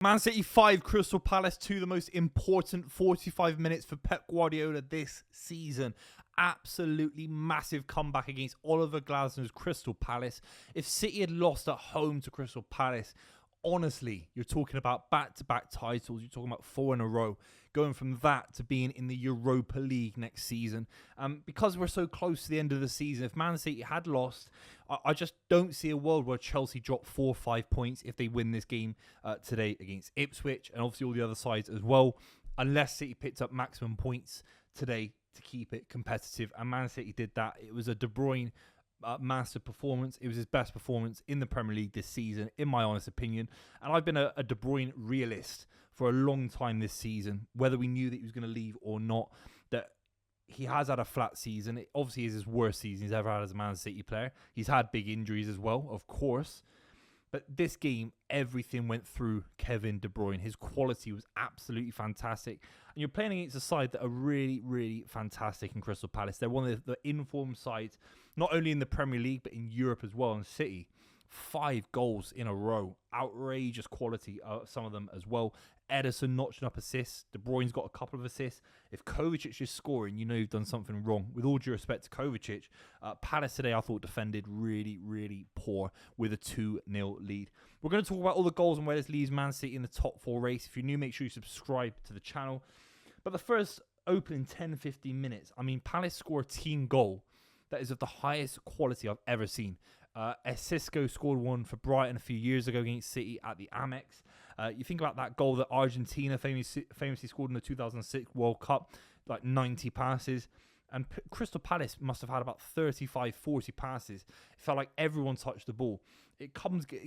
Man City 5, Crystal Palace 2, the most important 45 minutes for Pep Guardiola this season. Absolutely massive comeback against Oliver Glasner's Crystal Palace. If City had lost at home to Crystal Palace, honestly, you're talking about back-to-back titles. You're talking about 4 in a row. Going from that to being in the Europa League next season. Because we're so close to the end of the season, if Man City had lost, I just don't see a world where Chelsea drop 4 or 5 points if they win this game today against Ipswich, and obviously all the other sides as well, unless City picked up maximum points today to keep it competitive. And Man City did that. It was a De Bruyne massive performance. It was his best performance in the Premier League this season, in my honest opinion. And I've been a De Bruyne realist for a long time this season, whether we knew that he was going to leave or not, that he has had a flat season. It obviously is his worst season he's ever had as a Man City player. He's had big injuries as well, of course. But this game, everything went through Kevin De Bruyne. His quality was absolutely fantastic. And you're playing against a side that are really, really fantastic in Crystal Palace. They're one of the informed sides, not only in the Premier League, but in Europe as well. And City, 5 goals in a row. Outrageous quality, some of them as well. Ederson notching up assists. De Bruyne's got a couple of assists. If Kovacic is scoring, you know you've done something wrong. With all due respect to Kovacic, Palace today I thought defended really, really poor with a 2-0 lead. We're going to talk about all the goals and where this leaves Man City in the top 4 race. If you're new, make sure you subscribe to the channel. But the first opening 10-15 minutes, I mean, Palace score a team goal that is of the highest quality I've ever seen. Cisco scored one for Brighton a few years ago against City at the Amex. You think about that goal that Argentina famously scored in the 2006 World Cup, like 90 passes. And Crystal Palace must have had about 35, 40 passes. It felt like everyone touched the ball. It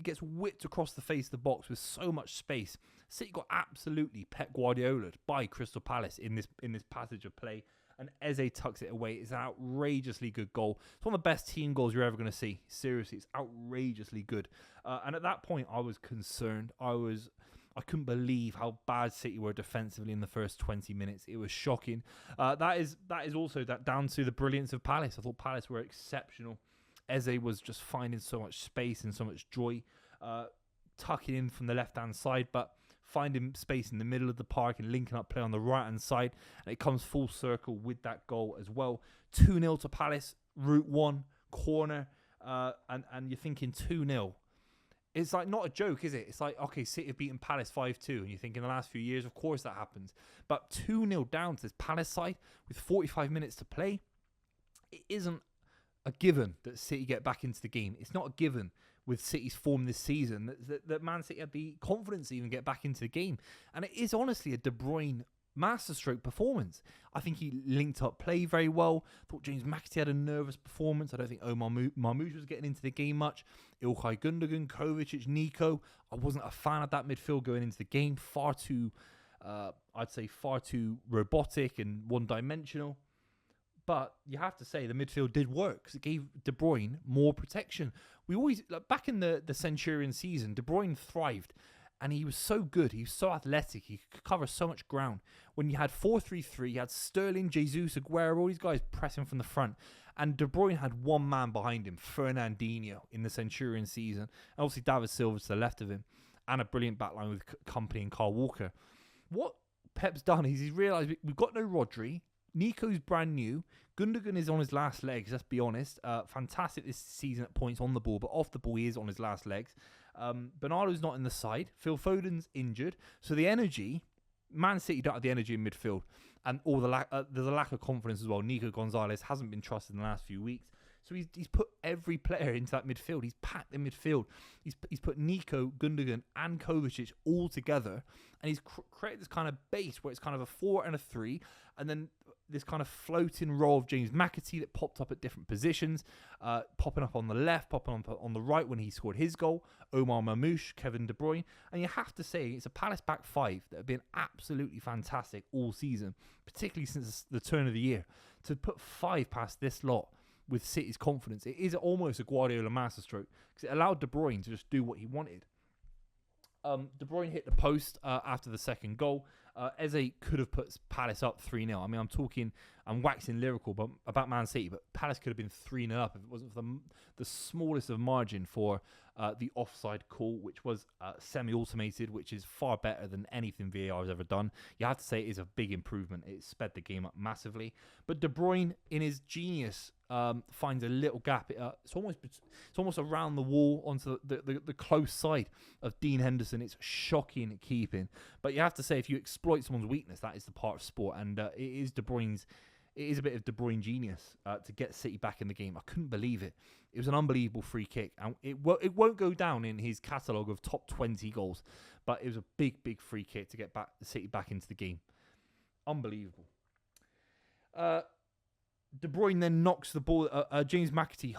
gets whipped across the face of the box with so much space. City got absolutely Pep Guardiola'd by Crystal Palace in this passage of play. And Eze tucks it away. It's an outrageously good goal. It's one of the best team goals you're ever going to see. Seriously, it's outrageously good. And at that point, I was concerned. I couldn't believe how bad City were defensively in the first 20 minutes. It was shocking. That is also down to the brilliance of Palace. I thought Palace were exceptional. Eze was just finding so much space and so much joy, tucking in from the left-hand side, but finding space in the middle of the park and linking up play on the right-hand side. And it comes full circle with that goal as well. 2-0 to Palace, route 1, corner, and you're thinking 2-0. It's like not a joke, is it? It's like, okay, City have beaten Palace 5-2, and you think in the last few years, of course that happens. But 2-0 down to this Palace side with 45 minutes to play, it isn't a given that City get back into the game. It's not a given with City's form this season that Man City had the confidence to even get back into the game. And it is honestly a De Bruyne masterstroke performance. I think he linked up play very well. Thought James McAtee had a nervous performance. I don't think Omar Marmoush was getting into the game much. İlkay Gundogan, Kovacic, Nico. I wasn't a fan of that midfield going into the game. Far too robotic and one-dimensional. But you have to say the midfield did work because it gave De Bruyne more protection. We always, back in the Centurion season, De Bruyne thrived. And he was so good. He was so athletic. He could cover so much ground. When you had 4-3-3, you had Sterling, Jesus, Aguero, all these guys pressing from the front. And De Bruyne had one man behind him, Fernandinho, in the Centurion season. And obviously David Silva to the left of him. And a brilliant backline with Company and Kyle Walker. What Pep's done is he's realised we've got no Rodri. Nico's brand new. Gundogan is on his last legs, let's be honest. Fantastic this season at points on the ball, but off the ball he is on his last legs. Bernardo's not in the side. Phil Foden's injured. So the energy, Man City don't have the energy in midfield. And there's a lack of confidence as well. Nico Gonzalez hasn't been trusted in the last few weeks. So he's put every player into that midfield. He's packed the midfield. He's put Nico, Gundogan and Kovacic all together. And he's created this kind of base where it's kind of a 4 and a 3. And then this kind of floating role of James McAtee that popped up at different positions. Popping up on the left, popping up on the right when he scored his goal. Omar Marmoush, Kevin De Bruyne. And you have to say, it's a Palace back 5 that have been absolutely fantastic all season. Particularly since the turn of the year. To put 5 past this lot with City's confidence, it is almost a Guardiola masterstroke because it allowed De Bruyne to just do what he wanted. De Bruyne hit the post after the second goal. Eze could have put Palace up 3-0. I mean, I'm talking I'm waxing lyrical about Man City, but Palace could have been 3-0 up if it wasn't for the smallest of margin for the offside call, which was semi-automated, which is far better than anything VAR has ever done. You have to say it is a big improvement. It sped the game up massively. But De Bruyne, in his genius, finds a little gap. It's almost around the wall onto the close side of Dean Henderson. It's shocking at keeping. But you have to say, if you exploit someone's weakness, that is the part of sport. And it is De Bruyne's. It is a bit of De Bruyne genius to get City back in the game. I couldn't believe it. It was an unbelievable free kick. And it won't go down in his catalogue of top 20 goals. But it was a big, big free kick to get City back into the game. Unbelievable. De Bruyne then knocks the ball. James McAtee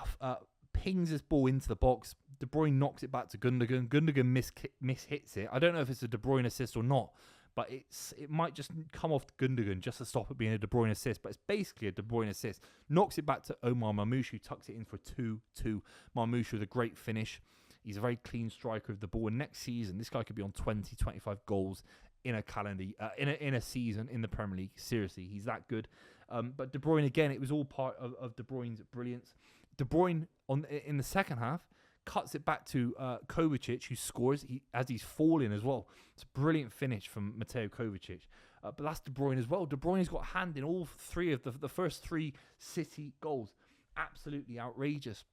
pings this ball into the box. De Bruyne knocks it back to Gundogan. Gundogan mishits it. I don't know if it's a De Bruyne assist or not. But it might just come off Gundogan just to stop it being a De Bruyne assist. But it's basically a De Bruyne assist. Knocks it back to Omar Marmoush, who tucks it in for 2-2. Marmoush with a great finish. He's a very clean striker of the ball. And next season, this guy could be on 20, 25 goals in a calendar, in a season in the Premier League. Seriously, he's that good. But De Bruyne, again, it was all part of De Bruyne's brilliance. De Bruyne, in the second half, cuts it back to Kovacic, who scores as he's falling as well. It's a brilliant finish from Mateo Kovacic. But that's De Bruyne as well. De Bruyne's got a hand in all three of the first three City goals. Absolutely outrageous.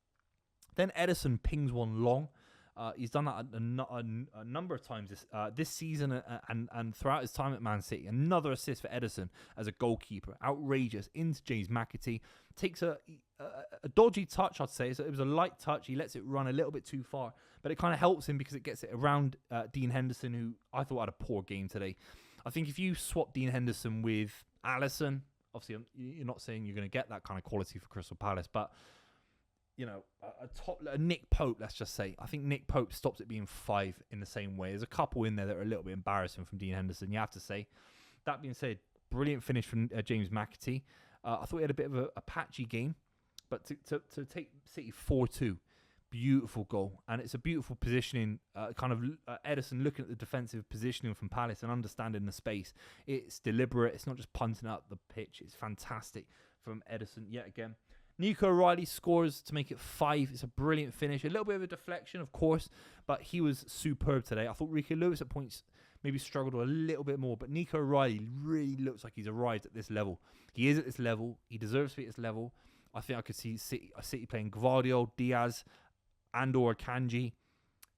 Then Ederson pings one long. He's done that a number of times this season and throughout his time at Man City. Another assist for Ederson as a goalkeeper. Outrageous. Into James McAtee. Takes a dodgy touch, I'd say. So it was a light touch. He lets it run a little bit too far. But it kind of helps him because it gets it around Dean Henderson, who I thought had a poor game today. I think if you swap Dean Henderson with Alisson, obviously you're not saying you're going to get that kind of quality for Crystal Palace, but you know, a Nick Pope, let's just say. I think Nick Pope stops it being 5 in the same way. There's a couple in there that are a little bit embarrassing from Dean Henderson, you have to say. That being said, brilliant finish from James McAtee. I thought he had a bit of a patchy game, but to take City 4-2, beautiful goal. And it's a beautiful positioning, Ederson looking at the defensive positioning from Palace and understanding the space. It's deliberate. It's not just punting up the pitch. It's fantastic from Ederson yet again. Nico O'Reilly scores to make it 5. It's a brilliant finish. A little bit of a deflection, of course, but he was superb today. I thought Rico Lewis at points maybe struggled a little bit more, but Nico O'Reilly really looks like he's arrived at this level. He is at this level. He deserves to be at this level. I think I could see City playing Gvardiol, Diaz, and/or Kanji.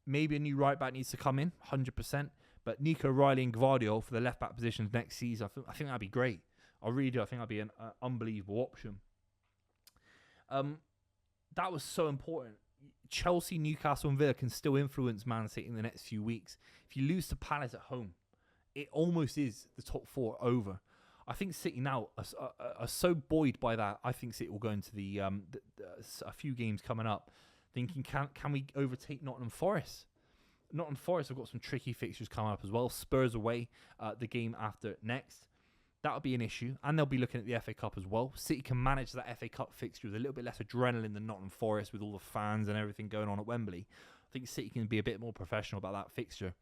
Maybe a new right back needs to come in, 100%. But Nico O'Reilly and Gvardiol for the left back positions next season, I think that'd be great. I really do. I think that'd be an unbelievable option. That was so important. Chelsea, Newcastle and Villa can still influence Man City in the next few weeks. If you lose to Palace at home, it almost is the top 4 over. I think City now are so buoyed by that. I think City will go into a few games coming up thinking, can we overtake Nottingham Forest? Nottingham Forest have got some tricky fixtures coming up as well. Spurs away the game after next. That'll be an issue. And they'll be looking at the FA Cup as well. City can manage that FA Cup fixture with a little bit less adrenaline than Nottingham Forest with all the fans and everything going on at Wembley. I think City can be a bit more professional about that fixture.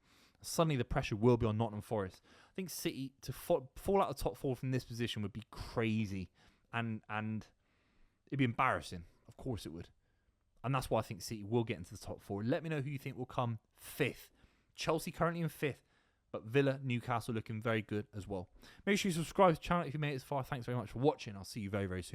Suddenly the pressure will be on Nottingham Forest. I think City to fall out of top 4 from this position would be crazy. And it'd be embarrassing. Of course it would. And that's why I think City will get into the top 4. Let me know who you think will come 5th. Chelsea currently in 5th. But Villa, Newcastle looking very good as well. Make sure you subscribe to the channel if you made it this far. Thanks very much for watching. I'll see you very, very soon.